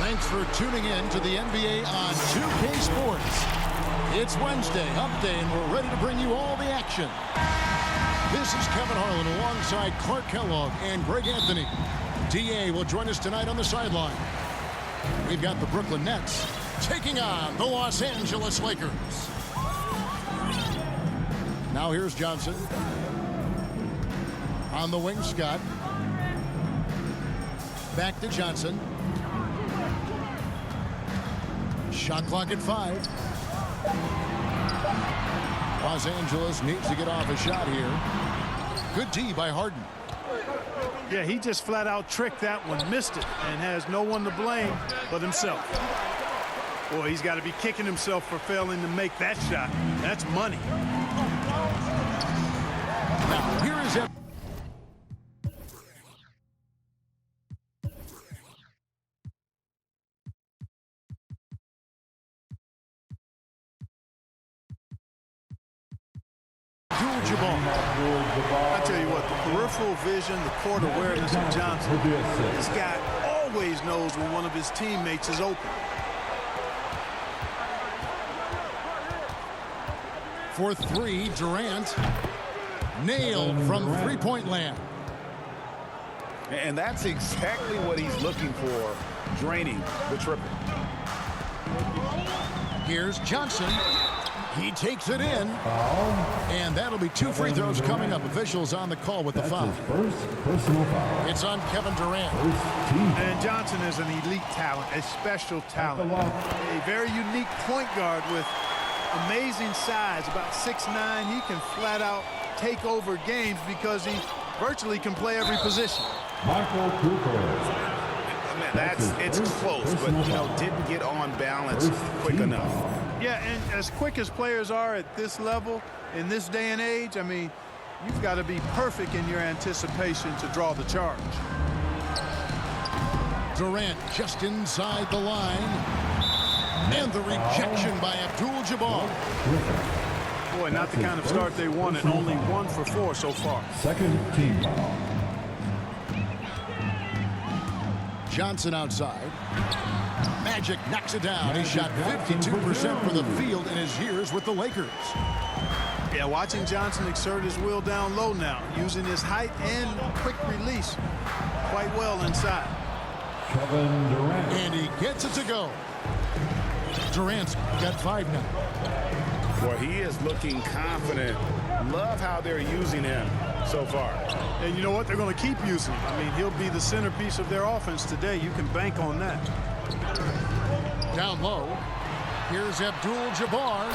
Thanks for tuning in to the NBA on 2K Sports. It's Wednesday, Hump Day, and we're ready to bring you all the action. This is Kevin Harlan alongside Clark Kellogg and Greg Anthony. DA will join us tonight on the sideline. We've got the Brooklyn Nets taking on the Los Angeles Lakers. Now here's Johnson. On the wing, Scott. Back to Johnson. Shot clock at 5. Los Angeles needs to get off a shot here. Good D by Harden. Yeah, he just flat out tricked that one, missed it, and has no one to blame but himself. Boy, he's got to be kicking himself for failing to make that shot. That's money. Now, here is it. I tell you what, the peripheral vision, the court awareness of Johnson, this guy always knows when one of his teammates is open. For 3, Durant. Nailed from three-point land. And that's exactly what he's looking for, draining the triple. Here's Johnson. He takes it in. And that'll be 2 free throws coming up. Officials on the call with the foul. It's on Kevin Durant. And Johnson is an elite talent, a special talent. A very unique point guard with amazing size, about 6'9". He can flat out take over games because he virtually can play every position. Michael Cooper. It's close, but didn't get on balance quick enough. Yeah, and as quick as players are at this level, in this day and age, I mean, you've got to be perfect in your anticipation to draw the charge. Durant just inside the line. And the rejection by Abdul-Jabbar. Boy, not the kind of start they wanted. Only 1 for 4 so far. Second team foul. Johnson outside. Magic knocks it down. He shot 52% from the field in his years with the Lakers. Yeah, watching Johnson exert his will down low now, using his height and quick release quite well inside. Kevin Durant. And he gets it to go. Durant's got 5 now. Boy, he is looking confident. Love how they're using him so far. And you know what? They're going to keep using him. I mean, he'll be the centerpiece of their offense today. You can bank on that. Down low. Here's Abdul-Jabbar.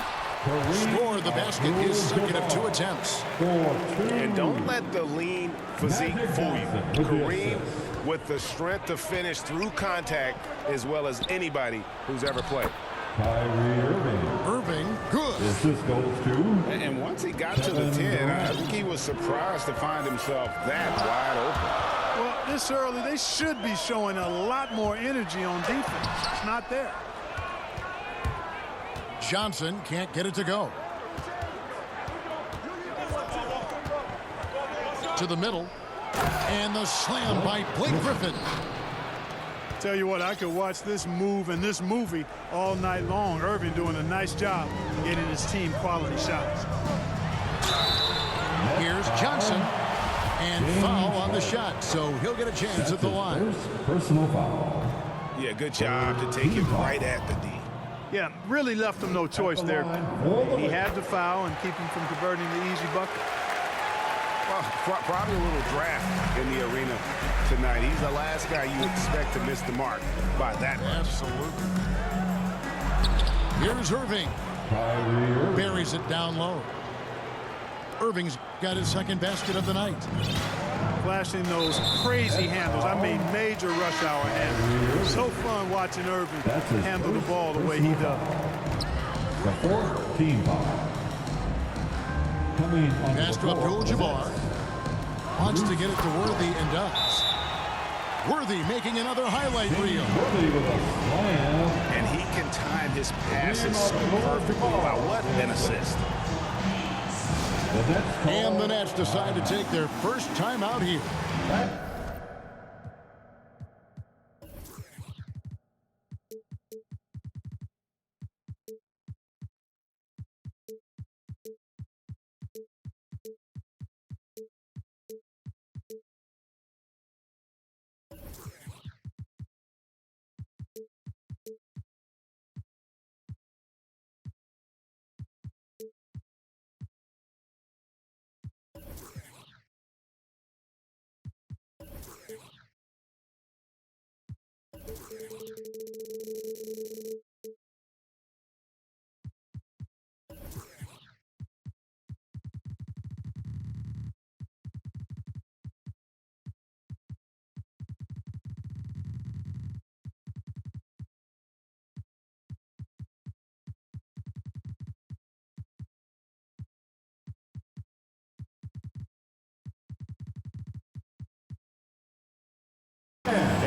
Score the basket, his second of 2 attempts. And don't let the lean physique fool you. Kareem with the strength to finish through contact as well as anybody who's ever played. Kyrie Irving. Irving, good. This goes to. And once he got to the 10, I think he was surprised to find himself that wide open. Well, this early, they should be showing a lot more energy on defense. It's not there. Johnson can't get it to go. To the middle. And the slam by Blake Griffin. Tell you what, I could watch this move and this movie all night long. Irving doing a nice job getting his team quality shots. Here's Johnson. And foul on the shot, so he'll get a chance at the line. Personal foul. Yeah, good job to take him right at the D. Yeah, really left him no choice there. He had to foul and keep him from converting the easy bucket. Well, probably a little draft in the arena tonight. He's the last guy you expect to miss the mark by that much. Absolutely. Here's Irving. Buries it down low. Irving's got his second basket of the night. Flashing those crazy handles. I mean, major rush hour handles. So fun watching Irving handle the ball the way he does. The 4th team foul. Coming on Pass to Abdul-Jabbar. Wants to get it to Worthy and does. Worthy making another highlight reel. Worthy with a slam. And he can time his passes so perfectly. Wow, what an assist. And the Nets decide to take their first time out here.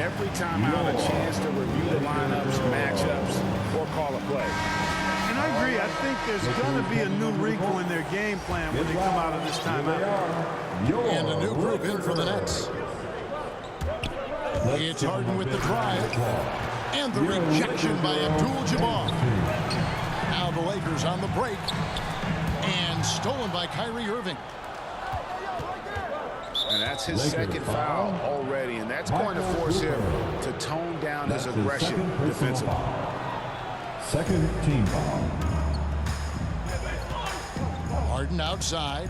every time out a chance to review the lineups, matchups, or call a play. And I agree. I think there's going to be a new wrinkle in their game plan when they come out of this timeout. And a new group in for the Nets. It's Harden with the drive. And the rejection by Abdul-Jabbar. Now the Lakers on the break. And stolen by Kyrie Irving. And that's his second foul already, and that's going to force him to tone down his aggression defensively. Second team foul. Harden outside.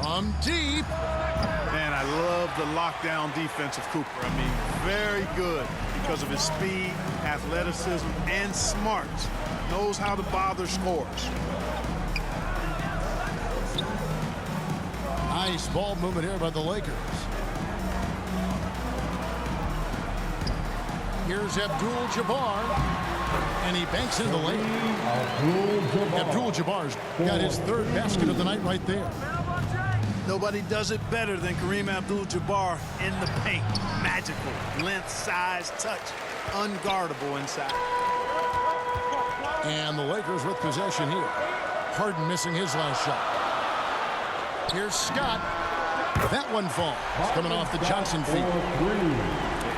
From deep. Man, I love the lockdown defense of Cooper. I mean, very good because of his speed, athleticism, and smarts. Knows how to bother scorers. Nice ball movement here by the Lakers. Here's Abdul-Jabbar. And he banks in the lane. Abdul-Jabbar's got his third basket of the night right there. Nobody does it better than Kareem Abdul-Jabbar in the paint. Magical. Length, size, touch. Unguardable inside. And the Lakers with possession here. Harden missing his last shot. Here's Scott. That one falls. Coming off the Johnson feed.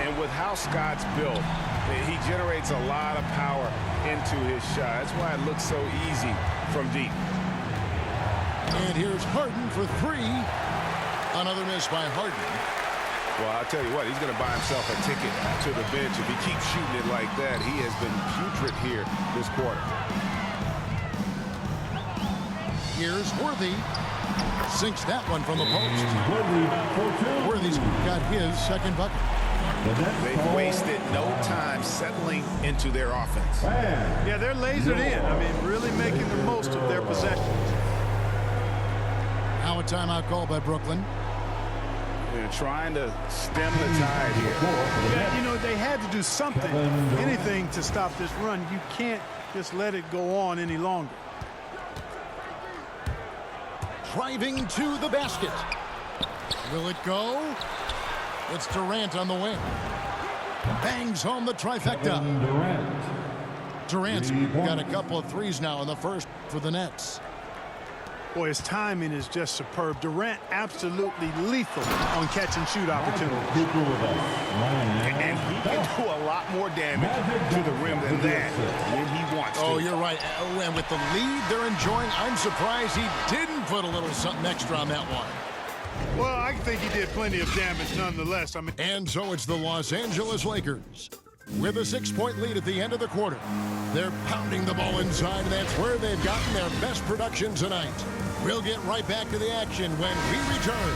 And with how Scott's built, he generates a lot of power into his shot. That's why it looks so easy from deep. And here's Harden for three. Another miss by Harden. Well, I'll tell you what, he's going to buy himself a ticket to the bench. If he keeps shooting it like that, he has been putrid here this quarter. Here's Worthy. Sinks that one from the post. Worthy's got his second bucket. They've wasted no time settling into their offense. Yeah, they're lasered in. I mean, really making the most of their possessions. Now a timeout call by Brooklyn. They're trying to stem the tide here. Yeah, you know, they had to do something, anything to stop this run. You can't just let it go on any longer. Driving to the basket. Will it go? It's Durant on the wing. Bangs home the trifecta. Durant's got a couple of threes now in the first for the Nets. Boy, his timing is just superb. Durant absolutely lethal on catch and shoot opportunities. And he can do a lot more damage to the rim than that when he wants to. Oh, you're right. And with the lead they're enjoying, I'm surprised he didn't put a little something extra on that one. Well, I think he did plenty of damage nonetheless. I mean, and so it's the Los Angeles Lakers with a 6-point lead at the end of the quarter. They're pounding the ball inside, and that's where they've gotten their best production tonight. We'll get right back to the action when we return.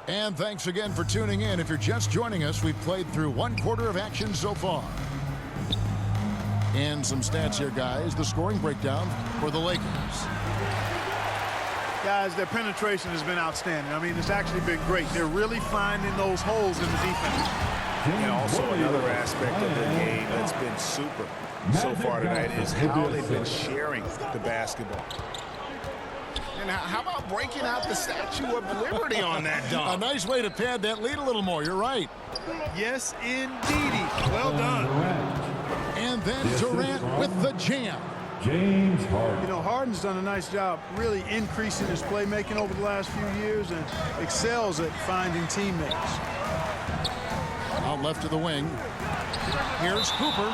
And thanks again for tuning in. If you're just joining us, we've played through one quarter of action so far. And some stats here, guys. The scoring breakdown for the Lakers. Guys, their penetration has been outstanding. I mean, it's actually been great. They're really finding those holes in the defense. And also another aspect of the game that's been super so far tonight is how they've been sharing the basketball. And how about breaking out the Statue of Liberty on that dunk? A nice way to pad that lead a little more. You're right. Yes, indeedy. Well done. And then Durant with the jam. James Harden. You know, Harden's done a nice job really increasing his playmaking over the last few years and excels at finding teammates. Out left to the wing. Here's Cooper.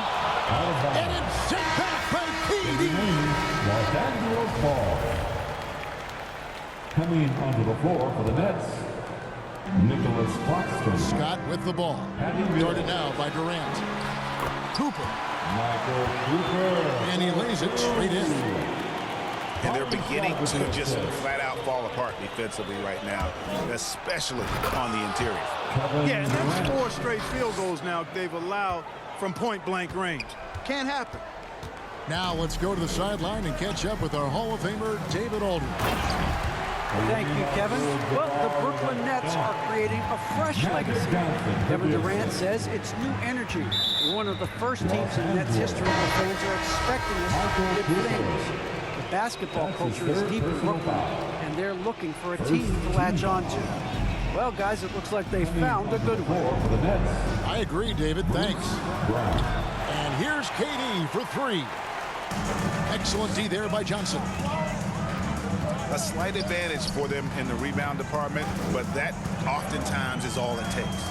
And it's sent back by KD. Los Angeles ball. Coming onto the floor for the Nets, Nicholas Claxton. Scott with the ball. Guarded now by Durant. Cooper. Michael Cooper. And he lays it straight in. And they're beginning to just flat out fall apart defensively right now, especially on the interior. Yeah, and that's 4 straight field goals now they've allowed from point-blank range. Can't happen. Now let's go to the sideline and catch up with our Hall of Famer, David Aldridge. Thank you, Kevin. Well, the Brooklyn Nets are creating a fresh legacy. Kevin Durant says it's new energy. We're one of the first teams in Nets history where fans are expecting us to do good things. The basketball culture is deep in Brooklyn, and and they're looking for a team to latch on to. Well, guys, it looks like they found a good one. For the Nets. I agree, David. Thanks. Brown. And here's KD for three. Excellent D there by Johnson. A slight advantage for them in the rebound department, but that oftentimes is all it takes.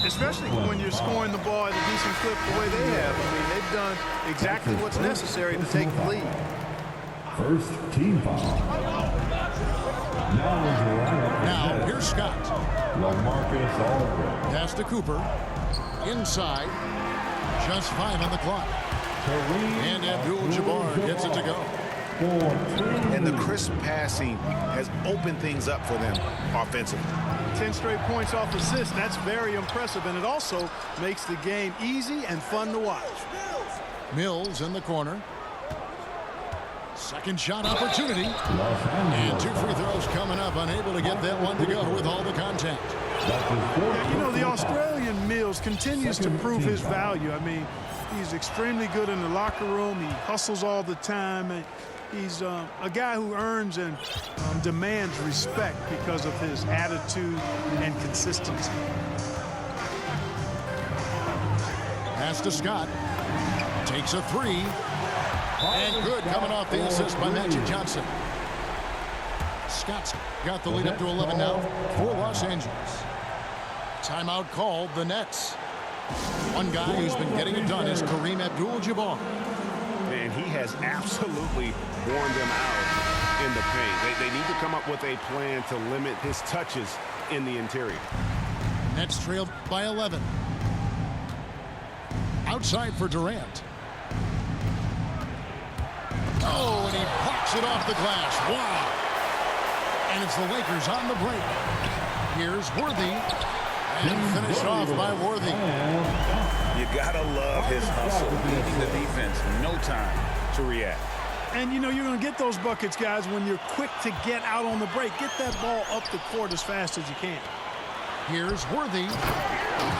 Especially when you're scoring the ball at a decent clip the way they have. I mean, they've done exactly what's necessary to take the lead. First team foul. Now, here's Scott. LaMarcus Aldridge. Pass to Cooper. Inside. Just 5 on the clock. And Abdul-Jabbar gets it to go. And the crisp passing has opened things up for them offensively. 10 straight points off assists. That's very impressive, and it also makes the game easy and fun to watch. Mills in the corner. Second shot opportunity. And 2 free throws coming up. Unable to get that one to go with all the contact. Yeah, you know, the Australian Mills continues to prove his value. I mean, he's extremely good in the locker room. He hustles all the time. And he's a guy who earns and demands respect because of his attitude and consistency. Pass to Scott. Takes a 3. And good, coming off the assist by Magic Johnson. Scott's got the lead up to 11 now for Los Angeles. Timeout called, the Nets. One guy who's been getting it done is Kareem Abdul-Jabbar. And he has absolutely worn them out in the paint. They need to come up with a plan to limit his touches in the interior. Nets trailed by 11. Outside for Durant. Oh, and he pops it off the glass. Wow. And it's the Lakers on the break. Here's Worthy. And finished off by Worthy. You gotta love his hustle, leading the defense. No time to react. And, you know, you're going to get those buckets, guys, when you're quick to get out on the break. Get that ball up the court as fast as you can. Here's Worthy.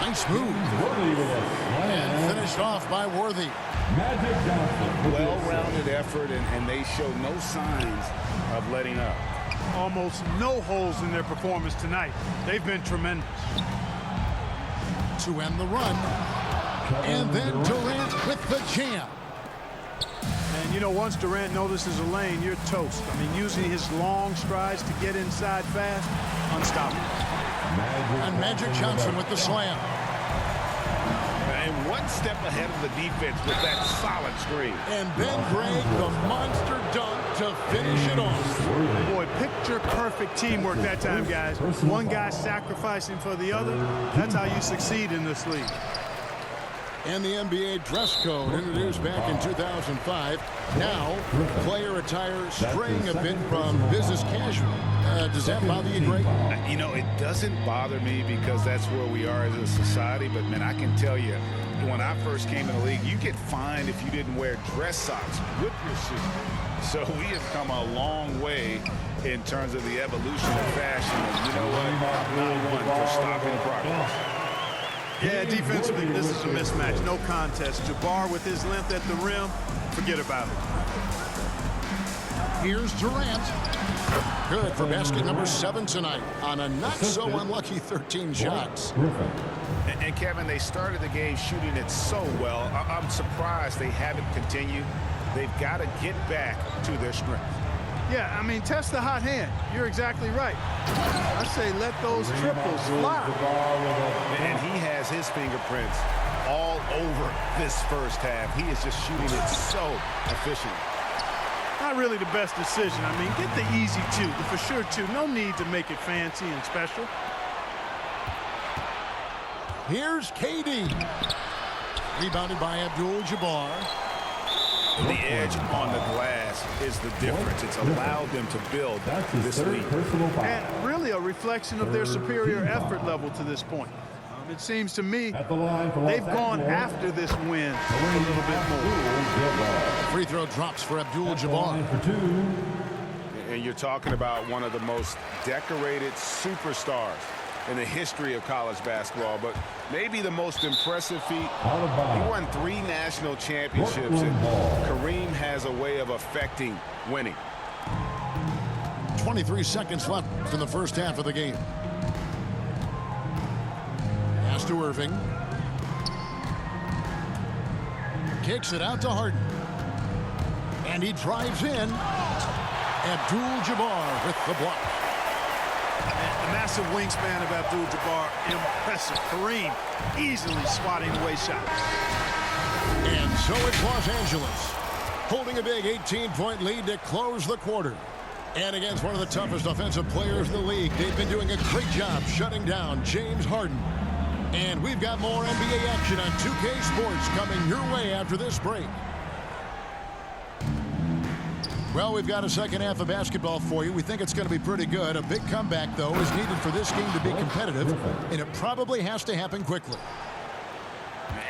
Nice move. And finished off by Worthy. Magic Johnson. Well-rounded effort, and they show no signs of letting up. Almost no holes in their performance tonight. They've been tremendous. To end the run. And then Durant with the jam. And, you know, once Durant notices a lane, you're toast. I mean, using his long strides to get inside fast, unstoppable. And Magic Johnson with the slam. And one step ahead of the defense with that solid screen. And Ben Gregg, the monster dunk to finish it off. Boy, picture-perfect teamwork that time, guys. One guy sacrificing for the other. That's how you succeed in this league. And the NBA dress code introduced back in 2005. Now, player attire straying a bit from business casual. Does that bother you, Greg? You know, it doesn't bother me because that's where we are as a society. But, man, I can tell you, when I first came in the league, you get fined if you didn't wear dress socks with your suit. So we have come a long way in terms of the evolution of fashion. And you know what? I'm not one for stopping progress. Yeah, defensively, this is a mismatch. No contest. Jabbar with his length at the rim, forget about it. Here's Durant. Good for basket number 7 tonight on a not-so-unlucky 13 shots. And, Kevin, they started the game shooting it so well. I'm surprised they haven't continued. They've got to get back to their strength. Yeah, I mean, test the hot hand. You're exactly right. I say let those triples fly. And he has his fingerprints all over this first half. He is just shooting it so efficiently. Not really the best decision. I mean, get the easy 2, the for sure 2. No need to make it fancy and special. Here's KD. Rebounded by Abdul-Jabbar. The edge on the glass is the difference. It's allowed them to build this lead. And really a reflection of their superior effort level to this point. It seems to me they've gone after this win a little bit more. Free throw drops for Abdul-Jabbar. And you're talking about one of the most decorated superstars in the history of college basketball, but maybe the most impressive feat. He won 3 national championships, and Kareem has a way of affecting winning. 23 seconds left in the first half of the game. Pass to Irving. Kicks it out to Harden. And he drives in. Abdul-Jabbar with the block. The massive wingspan of Abdul-Jabbar, impressive. Kareem easily swatting away shots. And so it's Los Angeles, holding a big 18-point lead to close the quarter. And against one of the toughest offensive players in the league, they've been doing a great job shutting down James Harden. And we've got more NBA action on 2K Sports coming your way after this break. Well, we've got a second half of basketball for you. We think it's going to be pretty good. A big comeback, though, is needed for this game to be competitive, and it probably has to happen quickly.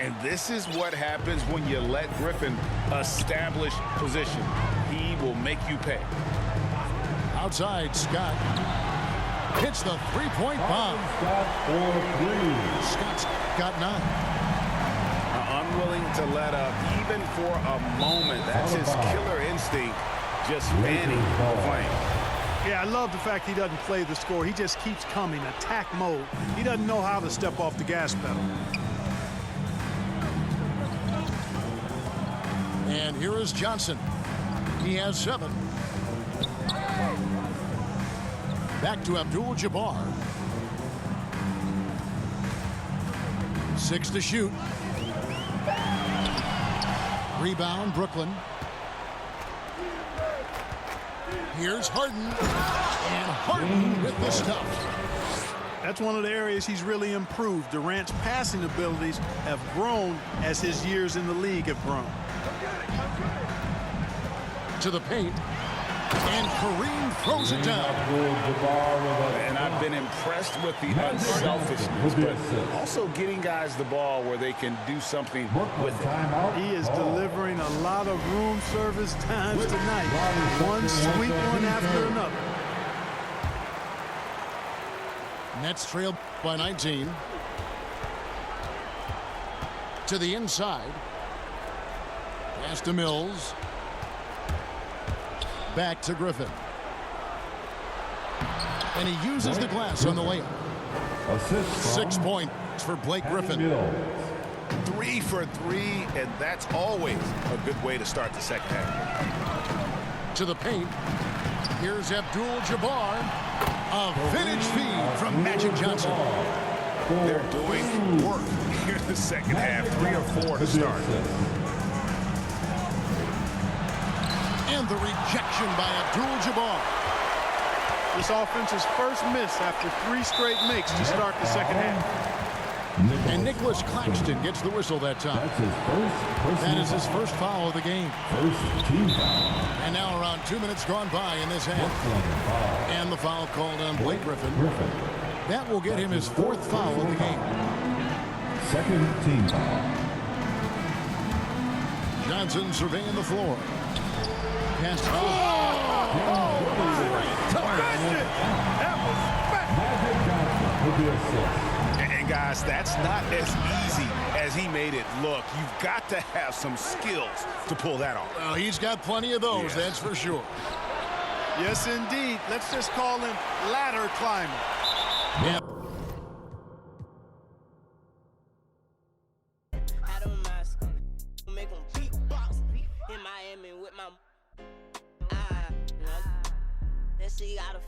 And this is what happens when you let Griffin establish position. He will make you pay. Outside, Scott hits the three-point bomb. Scott's got 9. Unwilling to let up, even for a moment. That's his killer instinct, just fanning the flame. Yeah, I love the fact he doesn't play the score. He just keeps coming, attack mode. He doesn't know how to step off the gas pedal. And here is Johnson. He has 7. Back to Abdul-Jabbar. 6 to shoot. Rebound, Brooklyn. Here's Harden. And Harden with the stuff. That's one of the areas he's really improved. Durant's passing abilities have grown as his years in the league have grown. To the paint. And Kareem throws it down. And I've been impressed with the unselfishness, but also getting guys the ball where they can do something with it. He is delivering a lot of room service times tonight. One sweet one after another. Nets trail by 19. To the inside. Pass to Mills. Back to Griffin. And he uses the glass on the layup. 6 points for Blake Griffin. 3 for 3, and that's always a good way to start the second half. To the paint. Here's Abdul-Jabbar. A vintage feed from Magic Johnson. They're doing work here in the second half. 3 or 4 to start. And the rejection by Abdul-Jabbar. This offense's first miss after 3 straight makes to start the second half. And Nicholas Claxton gets the whistle that time. That is his first foul of the game. And now around 2 minutes gone by in this half. And the foul called on Blake Griffin. That will get him his 4th foul of the game. Second team foul. Johnson surveying the floor. Pass. And guys, that's not as easy as he made it look. You've got to have some skills to pull that off. Well, he's got plenty of those, that's for sure. Yes, indeed. Let's just call him ladder climber. Yep. See, gotta